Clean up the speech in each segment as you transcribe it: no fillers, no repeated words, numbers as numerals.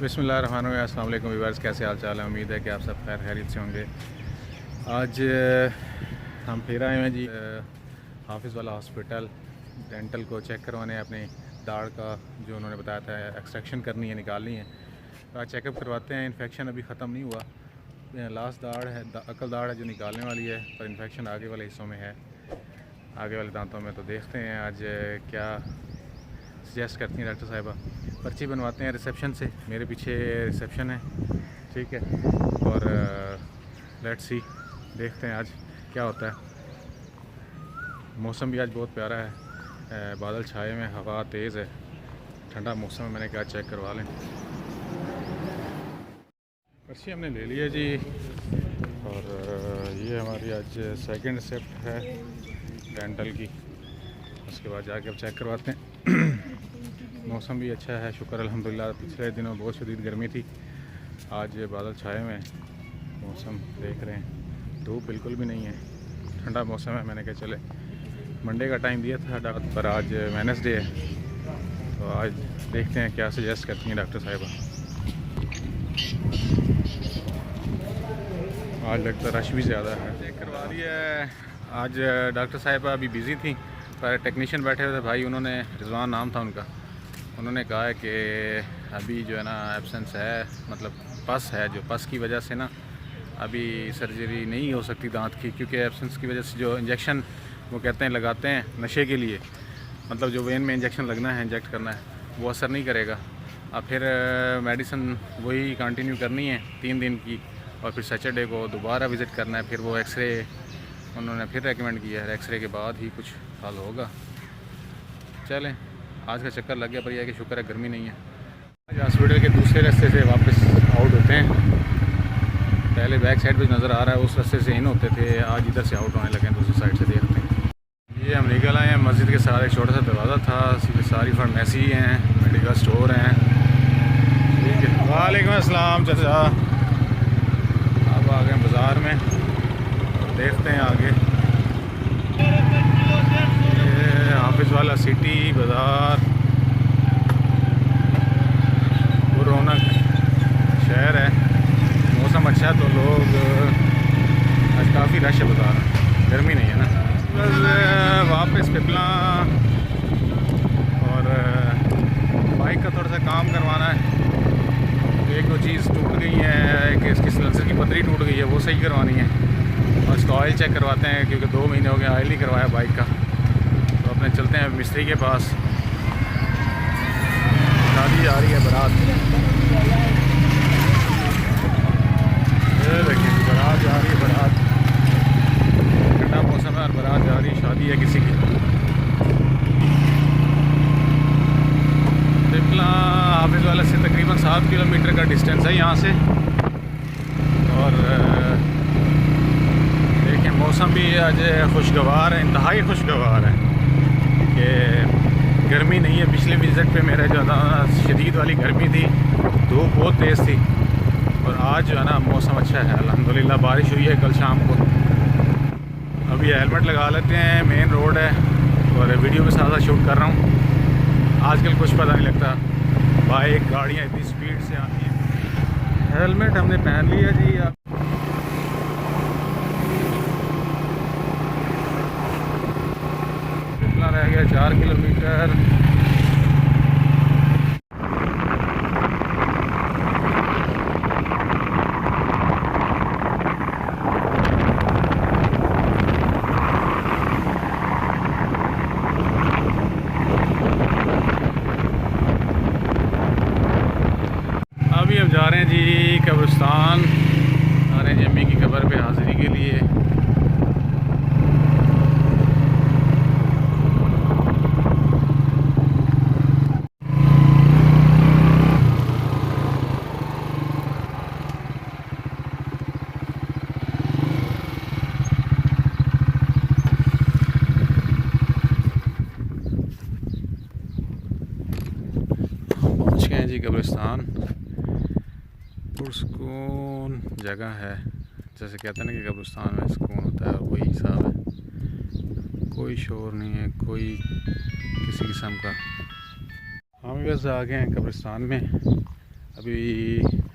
बिस्मिल्लाहिर्रहमानिर्रहीम। अस्सलाम वालेकुम व्यूअर्स, कैसे हाल चाल है। उम्मीद है कि आप सब खैर खैरियत से होंगे। आज हम फिर आए हैं जी हाफिज़ वाला हॉस्पिटल डेंटल को चेक करवाने अपने दाढ़ का जो उन्होंने बताया था एक्सट्रैक्शन करनी है, निकालनी है। तो आज चेकअप करवाते हैं। इन्फेक्शन अभी ख़त्म नहीं हुआ, लास्ट दाढ़ है, अकल दाढ़ है जो निकालने वाली है, पर इन्फेक्शन आगे वाले हिस्सों में है, आगे वाले दांतों में। तो देखते हैं आज क्या सजेस्ट करती हैं डॉक्टर साहिबा। पर्ची बनवाते हैं रिसेप्शन से, मेरे पीछे रिसेप्शन है, ठीक है। और लेट्स सी, देखते हैं आज क्या होता है। मौसम भी आज बहुत प्यारा है, बादल छाए में, हवा तेज़ है, ठंडा मौसम है। मैंने कहा चेक करवा लें। पर्ची हमने ले ली है जी, और ये हमारी आज सेकंड शिफ्ट है डेंटल की। उसके बाद जाके अब चेक करवाते हैं। मौसम भी अच्छा है, शुक्र अल्हम्दुलिल्लाह। पिछले दिनों बहुत शदीद गर्मी थी, आज बादल छाए हुए हैं, मौसम देख रहे हैं, धूप बिल्कुल भी नहीं है, ठंडा मौसम है। मैंने कहा चले, मंडे का टाइम दिया था डॉक्टर, पर आज वेडनेसडे है, तो आज देखते हैं क्या सजेस्ट करती हैं डॉक्टर साहिबा। आज लगता है रश भी ज़्यादा है। चेक करवा रही है आज डॉक्टर साहिबा, अभी बिज़ी थी, पर टेक्नीशियन बैठे हुए थे भाई, उन्होंने, रिजवान नाम था उनका, उन्होंने कहा है कि अभी जो है ना एब्सेंस है, मतलब पस है, जो पस की वजह से ना अभी सर्जरी नहीं हो सकती दांत की, क्योंकि एब्सेंस की वजह से जो इंजेक्शन वो कहते हैं लगाते हैं नशे के लिए, मतलब जो वेन में इंजेक्शन लगना है, इंजेक्ट करना है, वो असर नहीं करेगा। अब फिर मेडिसिन वही कंटिन्यू करनी है 3 दिन की, और फिर सैटरडे को दोबारा विज़िट करना है। फिर वो एक्सरे उन्होंने फिर रेकमेंड किया है, एक्सरे के बाद ही कुछ हल होगा। चलें, आज का चक्कर लग गया, पर यह है कि शुक्र है गर्मी नहीं है। आज हॉस्पिटल के दूसरे रास्ते से वापस आउट होते हैं। पहले बैक साइड पे नज़र आ रहा है, उस रास्ते से इन होते थे, आज इधर से आउट होने लगे हैं, दूसरी साइड से देखते हैं। ये हम निकल आए हैं मस्जिद के साथ, एक छोटा सा दरवाज़ा था, सीधे सारी फार्मेसी हैं, मेडिकल स्टोर हैं, ठीक है। वालेकुम अस्सलाम चाचा। अब आ गए बाज़ार में, देखते हैं आगे। ये हाफिज़ वाला सिटी बाज़ार, रौनक शहर है, मौसम अच्छा है तो लोग, आज काफ़ी रश है बाज़ार में, गर्मी नहीं है ना। बस वापस पिपला, और बाइक का थोड़ा सा काम करवाना है। एक दो चीज़ टूट गई है, कि इसकी सिलेंसर की पतरी टूट गई है, वो सही करवानी है, और इसका ऑयल चेक करवाते हैं, क्योंकि 2 महीने हो गए ऑयल नहीं करवाया बाइक का। तो अपने चलते हैं मिस्त्री के पास। शादी आ रही है, बारात, ये देखिए बारात जा रही है, बारात, ठंडा मौसम है और बारात जा रही है, शादी है किसी की। पिपला हाफिज़ वाला से तकरीबन 7 किलोमीटर का डिस्टेंस है यहाँ से। और देखिए मौसम भी आज खुशगवार है, इंतहाई खुशगवार है, कि गर्मी नहीं है। पिछले विज़िट पे मेरा जो था शदीद वाली गर्मी थी, धूप बहुत तेज़ थी, और आज जो है ना मौसम अच्छा है अल्हम्दुलिल्लाह। बारिश हुई है कल शाम को। अभी हेलमेट लगा लेते हैं, मेन रोड है, और वीडियो के साथ साथ शूट कर रहा हूँ। आजकल कुछ पता नहीं लगता, बाइक गाड़ियाँ इतनी स्पीड से आती हैं। हेलमेट हमने पहन लिया जी। कितना रह गया, 4 किलोमीटर। अभी अब जा रहे हैं जी कब्रिस्तान, आ रहे हैं जी अम्मी की कब्र पे हाज़िरी के लिए। पहुँच गए हैं जी कब्रिस्तान। पुरसकून जगह है, जैसे कहते हैं ना कि कब्रिस्तान में सुकून होता है, वही हिसाब है। कोई शोर नहीं है, कोई किसी किस्म का। हम बस आ गए हैं कब्रिस्तान में, अभी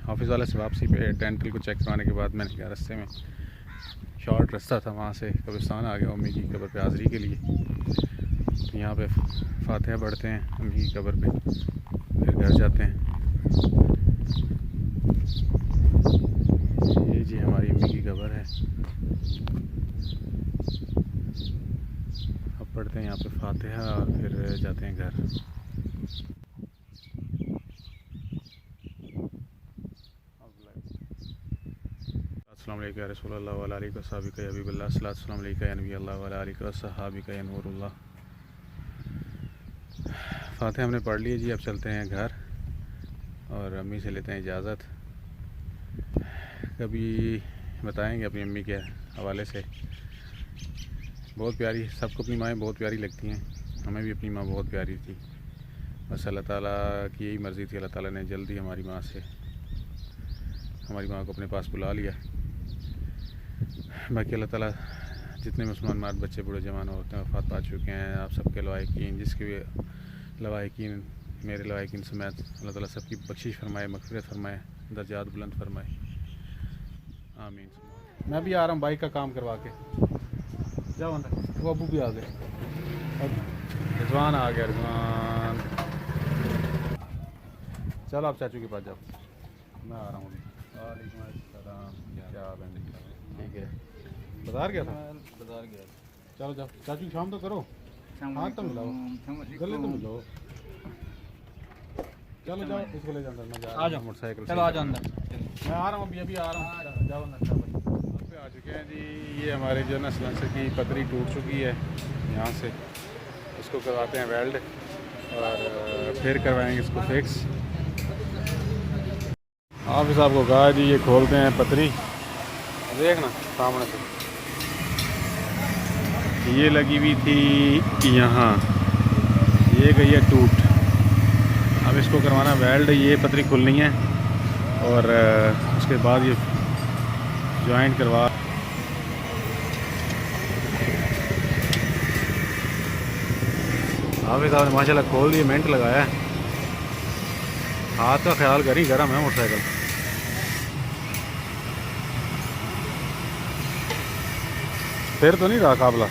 ऑफिस वाले से वापसी पे डेंटल को चेक करवाने के बाद मैंने कहा रास्ते में शॉर्ट रास्ता था, वहाँ से कब्रिस्तान आ गया अम्मी की कब्र पे हाज़री के लिए। तो यहाँ पे फातिहा पढ़ते हैं अम्मी की कब्र पे, फिर घर जाते हैं। ये जी हमारी अम्मी की कब्र है। अब पढ़ते हैं यहाँ पे फातिहा और फिर जाते हैं घर। अस्सलाम वालेकुम या रसूलल्लाह व अला आलिहि व सहाबिका या हबीबल्लाह, अस्सलाम वालेकुम या नबी अल्लाह व अला आलिहि व सहाबिका या नूरुल्लाह। फातिहा हमने पढ़ ली जी, अब चलते हैं घर और अम्मी से लेते हैं इजाज़त। कभी बताएंगे अपनी अम्मी के हवाले से। बहुत प्यारी, सबको अपनी माएँ बहुत प्यारी लगती हैं, हमें भी अपनी माँ बहुत प्यारी थी। बस अल्लाह ताला की यही मर्ज़ी थी, अल्लाह ताला ने जल्दी हमारी माँ को अपने पास बुला लिया। बाकी अल्लाह ताला जितने मुसलमान मर्द बच्चे बूढ़े जवान औरतें वफ़ात पा चुके हैं, आप सबके लवाहिकीन, जिसके भी लवाहिकीन मेरे लवाहिकीन समेत अल्लाह ताला सबकी बख्शिश फरमाए, मग़फ़िरत फरमाए, दर्जात बुलंद फरमाए, आमीन। मैं भी आ रहा हूँ बाइक का काम करवा के। जाओ अंदर, वो अबू भी आ गए, रिजवान आ गया। रिजवान चलो आप चाचू के पास जाओ, मैं आ रहा हूँ। वालेकुम अस्सलाम, क्या हाल है? ठीक है, बाज़ार गया था? बाजार गया। चलो जाओ चाचू, शाम तो करो, हाथ तो मिलाओ, गले तो मिलो। चलो जाओ, इसको ले जाओ, मैं जा रहा हूं मोटरसाइकिल। चलो आ जाओ अंदर, मैं आ रहा हूँ अभी आ रहा हूँ। जाओ अंदर। पे आ चुके हैं जी। ये हमारे जो ना सिलेंसर की पतरी टूट चुकी है, यहाँ से इसको करवाते हैं वेल्ड और फिर करवाएंगे इसको फिक्स। ऑफिस आपको कहा जी, ये खोलते हैं पतरी, देखना सामने से ये लगी हुई थी यहाँ, ये गई है टूट। अब इसको करवाना वेल्ड, ये पतरी खुलनी है और उसके बाद ये जॉइंट करवा। हाफिज़ साहब ने माशाल्लाह खोल दिए, मिनट लगाया है। हाथ का ख्याल करी, गर्म है मोटरसाइकिल। फिर तो नहीं रहा काबला।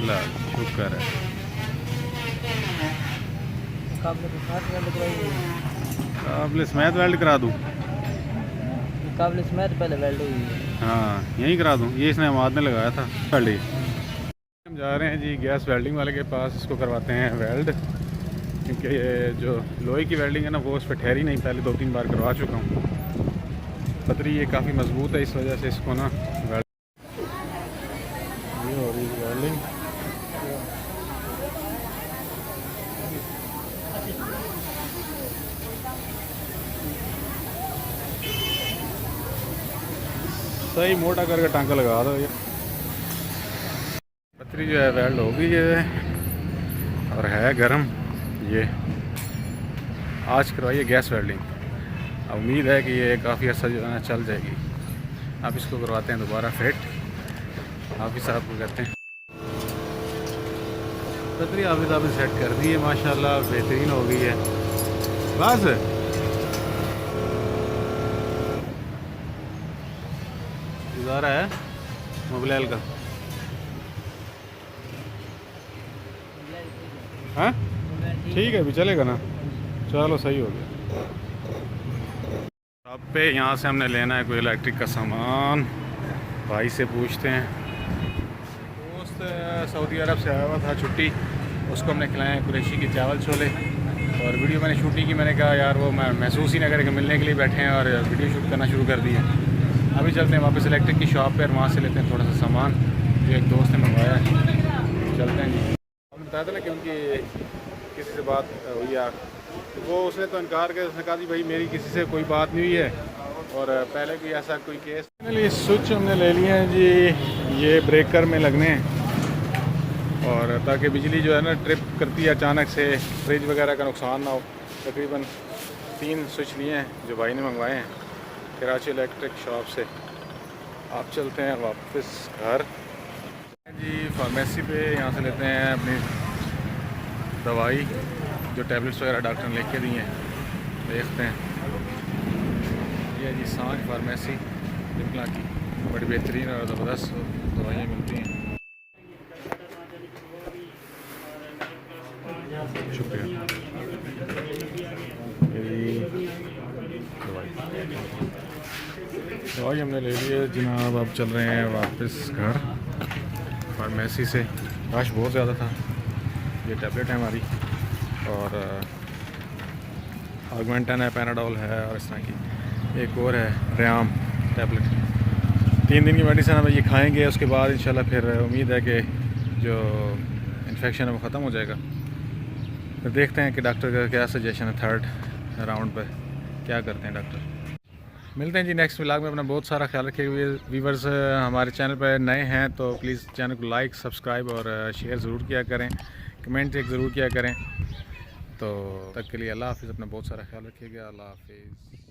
ला शुक्र है। काबले समेत वेल्ड करा दूँ? काबले समेत पहले वेल्ड हुई है। हाँ यहीं करा दूँ, ये इसने हमाद ने लगाया था। वेल्ड हम जा रहे हैं जी गैस वेल्डिंग वाले के पास, इसको करवाते हैं वेल्ड, क्योंकि ये जो लोहे की वेल्डिंग है ना वो उस पर ठहरी नहीं, पहले 2-3 बार करवा चुका हूँ। पतरी ये काफ़ी मजबूत है, इस वजह से इसको ना वेल्ड ये हो रही है वेल्डिंग। सही मोटा करके टांका लगा दो। ये पतरी जो है वेल्ड हो गई है और है गर्म। ये आज करवाइए गैस वेल्डिंग, उम्मीद है कि ये काफ़ी अर्सा जो है ना चल जाएगी। अब इसको करवाते हैं दोबारा फिट, हाफिज़ साहब को कहते हैं। पतरी हाफिज़ साहब ने सेट कर दी है, माशाल्लाह बेहतरीन हो गई है। बस गुजारा है मोबाइल का। हाँ ठीक है, अभी चलेगा ना, चलो सही हो गया। अब पे यहाँ से हमने लेना है कोई इलेक्ट्रिक का सामान, भाई से पूछते हैं। दोस्त सऊदी अरब से आया हुआ था छुट्टी, उसको हमने खिलाए हैं कुरैशी के चावल छोले। और वीडियो मैंने शूट की, मैंने कहा यार वो मैं महसूस ही ना करें कि मिलने के लिए बैठे हैं और वीडियो शूट करना शुरू कर दिया। अभी चलते हैं वापस इलेक्ट्रिक की शॉप पर, वहाँ से लेते हैं थोड़ा सा सामान जो एक दोस्त ने मंगवाया है। चलते हैं जी। आपने बताया था ना कि उनकी किसी से बात हुई है, वो उसने तो इनकार किया, उसने कहा जी भाई मेरी किसी से कोई बात नहीं हुई है और पहले भी ऐसा कोई केस। फाइनली स्विच हमने ले लिए हैं जी, ये ब्रेकर में लगने हैं और ताकि बिजली जो है ना ट्रिप करती है अचानक से, फ्रिज वगैरह का नुकसान ना हो। तकरीबन 3 स्विच लिए हैं जो भाई ने मंगवाए हैं, कराची इलेक्ट्रिक शॉप से आप चलते हैं वापस घर जी। फार्मेसी पे यहाँ से लेते हैं अपनी दवाई, जो टैबलेट्स वगैरह डॉक्टर ने लिख के दी हैं, देखते हैं। ये जी सांझ फार्मेसी डिम्पला की बड़ी बेहतरीन और ज़बरदस्त दवाइयाँ मिलती हैं। शुक्रिया। दवाई हमने ले ली है जनाब। अब चल रहे हैं वापस घर फार्मेसी से। रश बहुत ज़्यादा था। ये टैबलेट है हमारी और ऑगमेंटन है, पैनाडोल है और इस तरह की एक और है रयाम टैबलेट। 3 दिन की मेडिसिन हम ये खाएंगे, उसके बाद इंशाल्लाह फिर उम्मीद है कि जो इन्फेक्शन है वो ख़त्म हो जाएगा। फिर देखते हैं कि डॉक्टर का क्या सजेशन है, 3rd राउंड पर क्या करते हैं डॉक्टर। मिलते हैं जी नेक्स्ट व्लॉग में। अपना बहुत सारा ख्याल रखिए। व्यूवर्स हमारे चैनल पर नए हैं तो प्लीज़ चैनल को लाइक, सब्सक्राइब और शेयर ज़रूर किया करें, कमेंट एक ज़रूर किया करें। तो तब के लिए अल्लाह हाफ़िज़। अपना बहुत सारा ख्याल रखिएगा। अल्लाह हाफ़िज़।